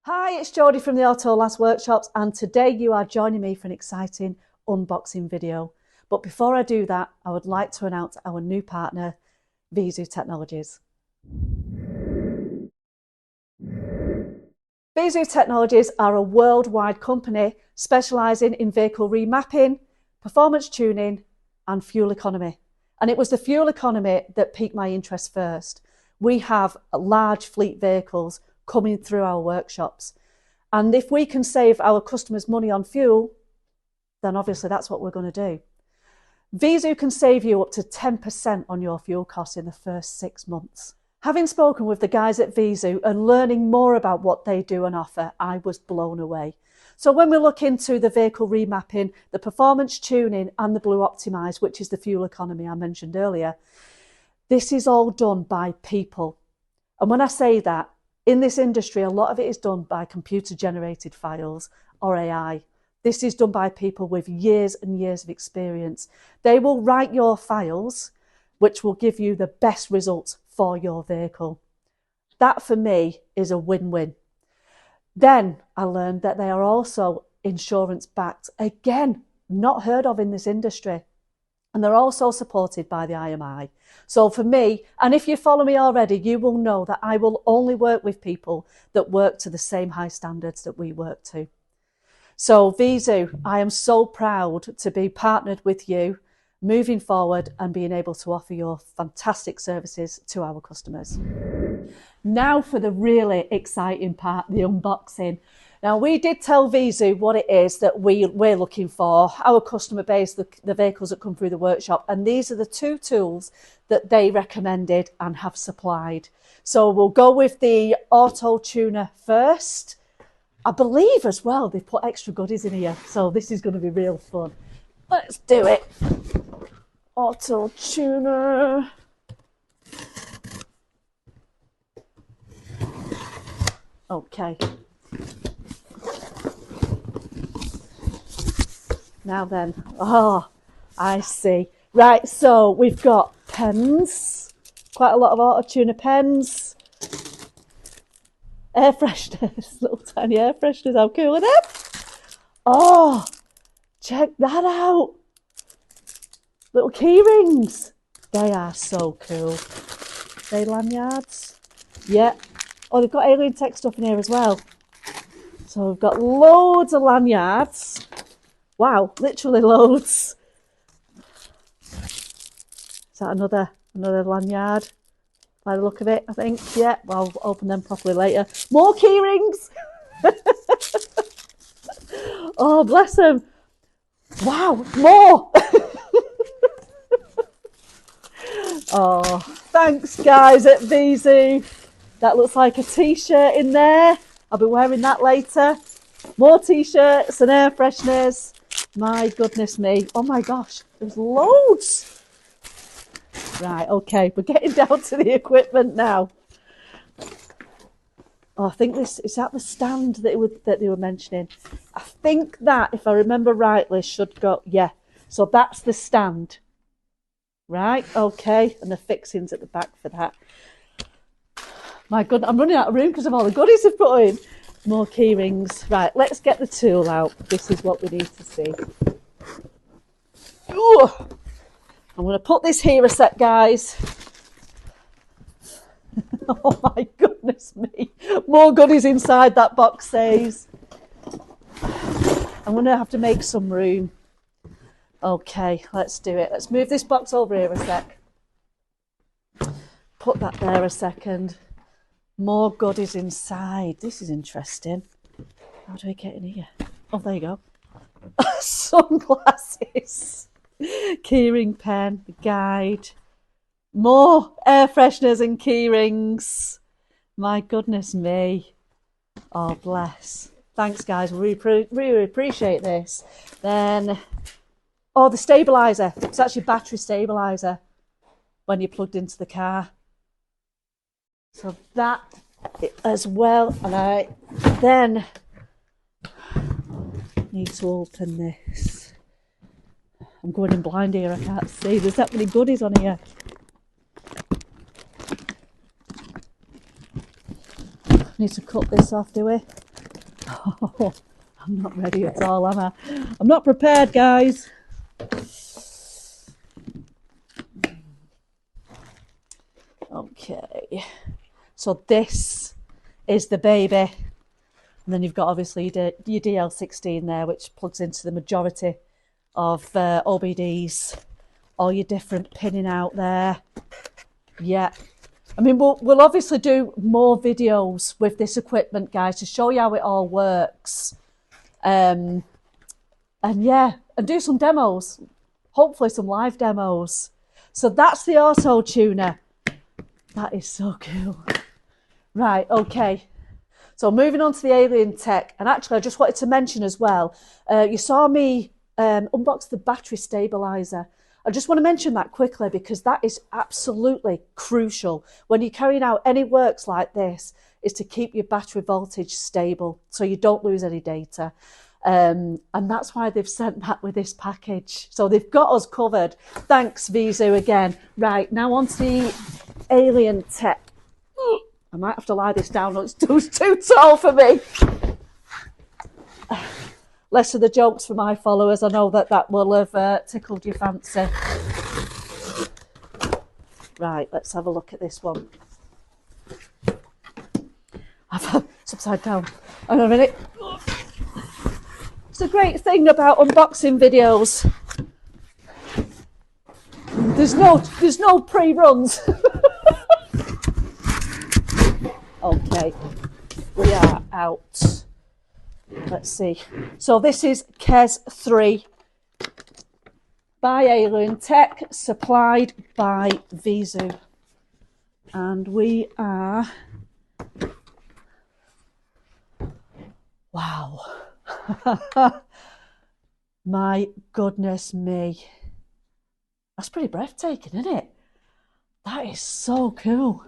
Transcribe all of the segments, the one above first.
Hi, it's Jodie from the Auto Last Workshops, and today you are joining me for an exciting unboxing video. But before I do that, I would like to announce our new partner, Viezu Technologies. Viezu Technologies are a worldwide company specialising in vehicle remapping, performance tuning and fuel economy. And it was the fuel economy that piqued my interest first. We have large fleet vehicles coming through our workshops. And if we can save our customers money on fuel, then obviously that's what we're going to do. Viezu can save you up to 10% on your fuel costs in the first 6 months. Having spoken with the guys at Viezu and learning more about what they do and offer, I was blown away. So when we look into the vehicle remapping, the performance tuning and the Blue Optimize, which is the fuel economy I mentioned earlier, this is all done by people. And when I say that, in this industry, a lot of it is done by computer-generated files or AI. This is done by people with years and years of experience. They will write your files, which will give you the best results for your vehicle. That, for me, is a win-win. Then I learned that they are also insurance-backed. Again, not heard of in this industry. And they're also supported by the IMI. So for me, and if you follow me already, you will know that I will only work with people that work to the same high standards that we work to. So Viezu, I am so proud to be partnered with you moving forward and being able to offer your fantastic services to our customers. Now for the really exciting part, the unboxing. Now, we did tell Viezu what it is that we're looking for, our customer base, the vehicles that come through the workshop, and these are the two tools that they recommended and have supplied. So we'll go with the Auto Tuner first. I believe as well they've put extra goodies in here, so this is going to be real fun. Let's do it. Auto Tuner. Okay. Now then, I see. Right, so we've got pens, quite a lot of Auto Tuner pens, air fresheners, little tiny air fresheners, how cool are them? Oh, check that out. Little key rings, they are so cool. They lanyards, yeah. Oh, they've got alien tech stuff in here as well. So we've got loads of lanyards. Wow, literally loads. Is that another lanyard? By the look of it, I think. Yeah, well, I'll open them properly later. More key rings. Oh, bless them. Wow, more. Oh, thanks guys at Viezu. That looks like a t-shirt in there. I'll be wearing that later. More t-shirts and air fresheners. My goodness me. Oh my gosh, there's loads. Right, okay, we're getting down to the equipment now. Oh, I think this, is that the stand that they were mentioning? I think that, if I remember rightly, should go, yeah. So that's the stand. Right, okay, and the fixings at the back for that. My goodness, I'm running out of room because of all the goodies they've put in. More key rings. Right, let's get the tool out. This is what we need to see. Ooh, I'm going to put this here a sec, guys. Oh my goodness me. More goodies inside that box says. I'm going to have to make some room. Okay, let's do it. Let's move this box over here a sec. Put that there a second. More goodies inside. This is interesting. How do I get in here? Oh, there you go. Sunglasses. Keyring pen, the guide. More air fresheners and key rings. My goodness me. Oh, bless. Thanks, guys. We really appreciate this. Then, oh, the stabiliser. It's actually battery stabiliser when you're plugged into the car. So that as well, and I then need to open this. I'm going in blind here, I can't see. There's that many goodies on here. Need to cut this off, do we? Oh, I'm not ready at all, am I? I'm not prepared, guys. Okay, so this is the baby. And then you've got obviously your DL16 there, which plugs into the majority of OBDs. All your different pinning out there. Yeah. I mean, we'll obviously do more videos with this equipment, guys, to show you how it all works. And yeah, and do some demos. Hopefully some live demos. So that's the auto tuner. That is so cool. Right, okay. So moving on to the alien tech. And actually, I just wanted to mention as well, you saw me unbox the battery stabilizer. I just want to mention that quickly because that is absolutely crucial when you're carrying out any works like this, is to keep your battery voltage stable so you don't lose any data. And that's why they've sent that with this package. So they've got us covered. Thanks, Viezu, again. Right, now on to the alien tech. I might have to lie this down. It's too tall for me. Less of the jokes for my followers. I know that will have tickled your fancy. Right, let's have a look at this one. It's upside down. Hang on a minute. It's a great thing about unboxing videos. There's no pre-runs. Okay, we are out. Let's see. So this is KES 3 by Alien Tech, supplied by Viezu. And we are... Wow. My goodness me. That's pretty breathtaking, isn't it? That is so cool.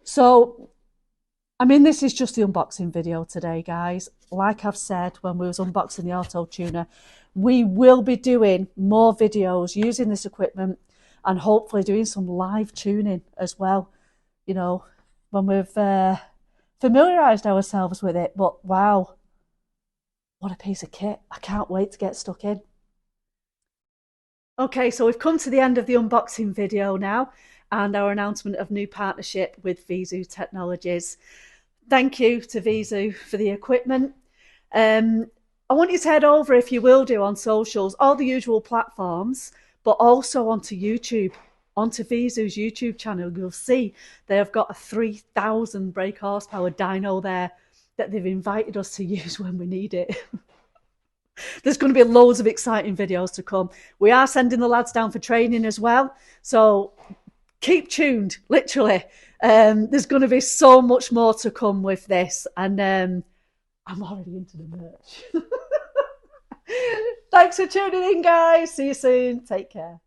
So, I mean, this is just the unboxing video today, guys. Like I've said when we was unboxing the auto tuner, we will be doing more videos using this equipment and hopefully doing some live tuning as well, you know, when we've familiarised ourselves with it. But wow, what a piece of kit. I can't wait to get stuck in. Okay, so we've come to the end of the unboxing video now and our announcement of new partnership with Viezu Technologies. Thank you to Viezu for the equipment. I want you to head over, if you will do, on socials, all the usual platforms, but also onto YouTube, onto Viezu's YouTube channel. You'll see they have got a 3,000 brake horsepower dyno there that they've invited us to use when we need it. There's going to be loads of exciting videos to come. We are sending the lads down for training as well. So keep tuned, literally. There's going to be so much more to come with this. And I'm already into the merch. Thanks for tuning in, guys. See you soon. Take care.